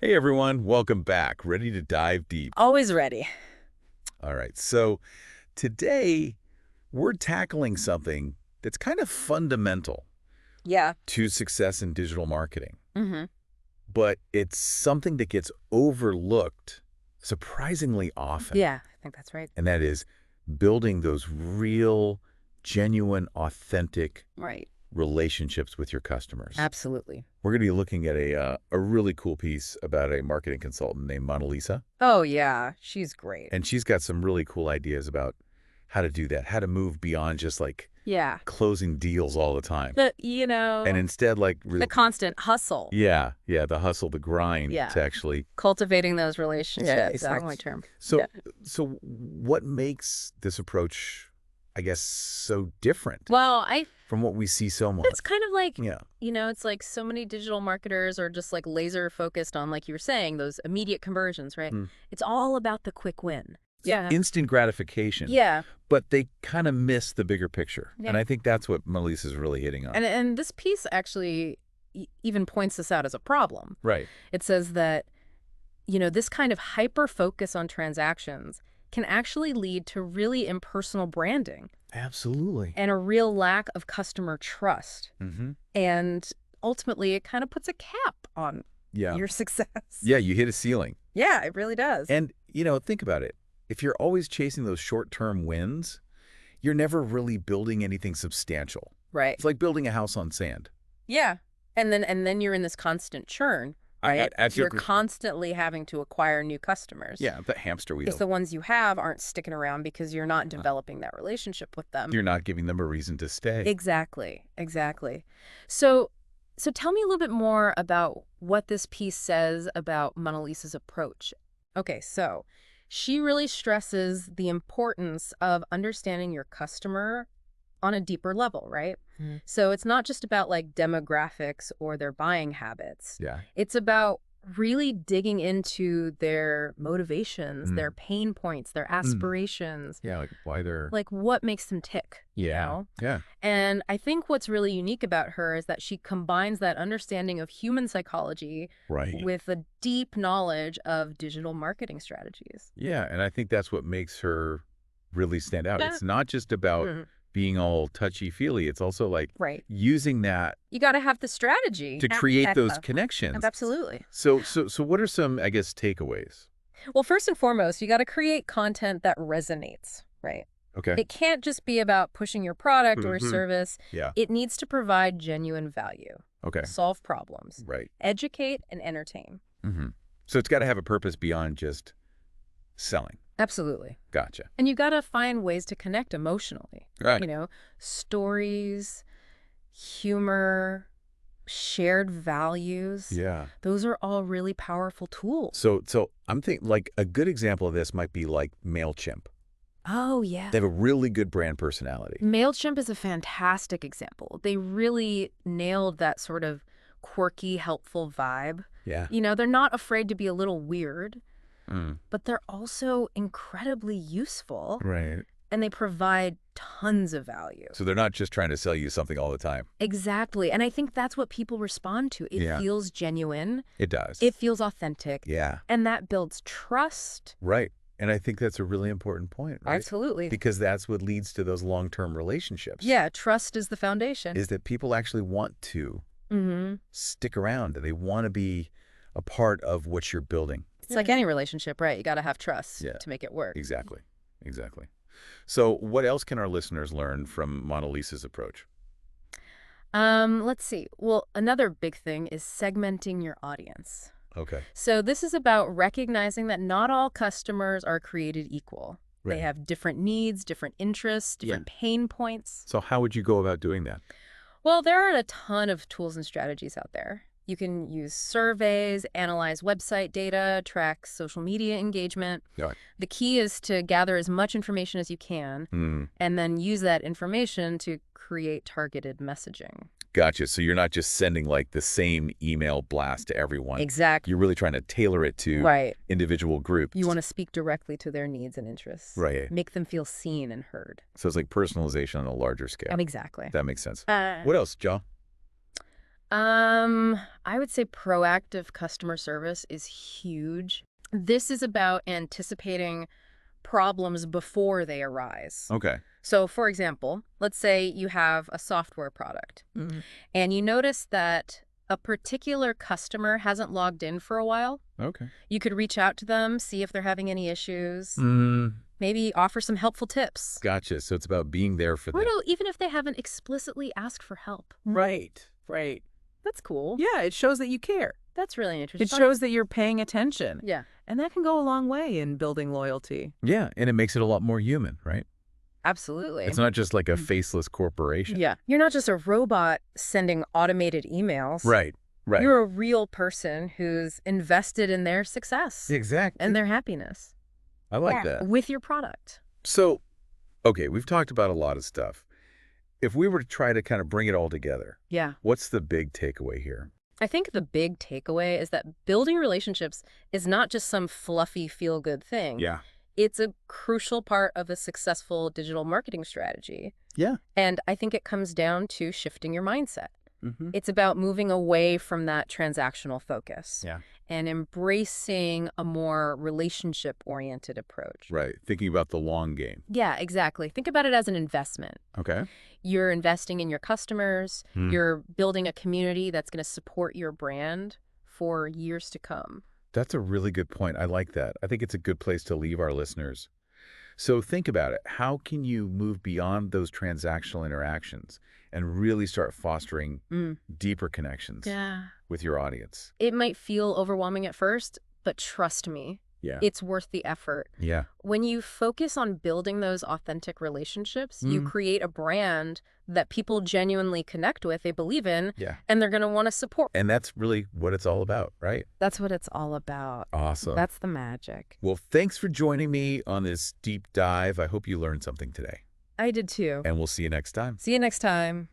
Hey everyone, welcome back. Ready to dive deep? Always ready. All right, so today we're tackling something that's kind of fundamental Yeah. to success in digital marketing, hmm but it's something that gets overlooked surprisingly often, Yeah, I think that's right. and that is building those real, genuine, authentic Right. relationships with your customers. Absolutely. We're going to be looking at a really cool piece about a marketing consultant named Mona Lisa. Oh, yeah. She's great. And she's got some really cool ideas about how to do that, how to move beyond just like Yeah. closing deals all the time. And Instead like, the constant hustle. yeah, the hustle, the grind Yeah. to actually. Cultivating those relationships. it's That's like- my term. So, Yeah. so what makes this approach, I guess, so different Well, from what we see so much? it's kind of like, Yeah. it's like so many digital marketers are just like laser focused on, like you were saying, those immediate conversions, right? Mm. It's all about the quick win. Yeah. Instant gratification. Yeah. But they kind of miss the bigger picture. Yeah. And I think that's what Mona Lisa is really hitting on. And this piece actually even points this out as a problem. Right. It says that, this kind of hyper focus on transactions can actually lead to really impersonal branding Absolutely. and a real lack of customer trust. Mm-hmm. And ultimately, it kind of puts a cap on Yeah. your success. Yeah, you hit a ceiling. Yeah, it really does. And, think about it. If you're always chasing those short-term wins, you're never really building anything substantial. Right. It's like building a house on sand. Yeah. And then you're in this constant churn, right? You're constantly having to acquire new customers. Yeah, the hamster wheel. Because the ones you have aren't sticking around because you're not developing that relationship with them. You're not giving them a reason to stay. Exactly. So tell me a little bit more about what this piece says about Mona Lisa's approach. Okay, so she really stresses the importance of understanding your customer on a deeper level, right? Mm. So it's not just about like demographics or their buying habits. Yeah. It's about really digging into their motivations, their pain points, their aspirations. Yeah, like why they're... Like what makes them tick. Yeah. Yeah. And I think what's really unique about her is that she combines that understanding of human psychology Right. with a deep knowledge of digital marketing strategies. Yeah, and I think that's what makes her really stand out. Yeah. It's not just about being all touchy-feely. It's also like Right. using that You got to have the strategy to create those connections. Absolutely. So what are some, I guess, takeaways? Well, first and foremost, you got to create content that resonates, right? Okay. It can't just be about pushing your product or service. Yeah. It needs to provide genuine value, Okay. solve problems, Right. educate, and entertain. Mm-hmm. So it's got to have a purpose beyond just selling. Absolutely. Gotcha. And you got to find ways to connect emotionally. Right. Stories, humor, shared values. Yeah. Those are all really powerful tools. So I'm thinking like a good example of this might be like MailChimp. Oh, yeah. They have a really good brand personality. MailChimp is a fantastic example. They really nailed that sort of quirky, helpful vibe. Yeah. They're not afraid to be a little weird, Mm. but they're also incredibly useful, Right. and they provide tons of value. So they're not just trying to sell you something all the time. Exactly. And I think that's what people respond to. It Yeah. feels genuine. It does. It feels authentic. Yeah. And that builds trust. Right. And I think that's a really important point, right? Absolutely. Because that's what leads to those long-term relationships. Yeah, trust is the foundation. Is that people actually want to Mm-hmm. stick around. They want to be a part of what you're building. It's like any relationship, right? You got to have trust to make it work. Exactly. So what else can our listeners learn from Mona Lisa's approach? Let's see. Well, another big thing is segmenting your audience. Okay. So this is about recognizing that not all customers are created equal. Right. They have different needs, different interests, different pain points. So how would you go about doing that? Well, there are a ton of tools and strategies out there. You can use surveys, analyze website data, track social media engagement. Right. The key is to gather as much information as you can and then use that information to create targeted messaging. Gotcha. So you're not just sending like the same email blast to everyone. Exactly. You're really trying to tailor it to individual groups. You want to speak directly to their needs and interests. Right. Make them feel seen and heard. So it's like personalization on a larger scale. Exactly. That makes sense. What else, Joe? I would say proactive customer service is huge. This is about anticipating problems before they arise. Okay. So, for example, let's say you have a software product Mm, and you notice that a particular customer hasn't logged in for a while. okay. You could reach out to them, see if they're having any issues, Mm, maybe offer some helpful tips. gotcha. So it's about being there for Or them. no, even if they haven't explicitly asked for help. Right, right. That's cool. Yeah, it shows that you care. That's really interesting. It shows that you're paying attention. Yeah. And that can go a long way in building loyalty. Yeah, and it makes it a lot more human, right? Absolutely. It's not just like a faceless corporation. Yeah. You're not just a robot sending automated emails. Right, right. You're a real person who's invested in their success Exactly. and their happiness I like that. with your product. So, okay, we've talked about a lot of stuff. If we were to try to kind of bring it all together, Yeah. what's the big takeaway here? I think the big takeaway is that building relationships is not just some fluffy feel-good thing. Yeah. It's a crucial part of a successful digital marketing strategy. Yeah. And I think it comes down to shifting your mindset. Mm-hmm. It's about moving away from that transactional focus Yeah. and embracing a more relationship-oriented approach. Right. Thinking about the long game. Yeah, exactly. Think about it as an investment. Okay. You're investing in your customers. Hmm. You're building a community that's going to support your brand for years to come. That's a really good point. I like that. I think it's a good place to leave our listeners. So think about it. How can you move beyond those transactional interactions and really start fostering deeper connections Yeah. with your audience? It might feel overwhelming at first, but trust me, Yeah. it's worth the effort. Yeah. When you focus on building those authentic relationships, you create a brand that people genuinely connect with, they believe in, Yeah. and they're going to want to support. And that's really what it's all about, right? That's what it's all about. Awesome. That's the magic. Well, thanks for joining me on this deep dive. I hope you learned something today. I did too. And we'll see you next time. See you next time.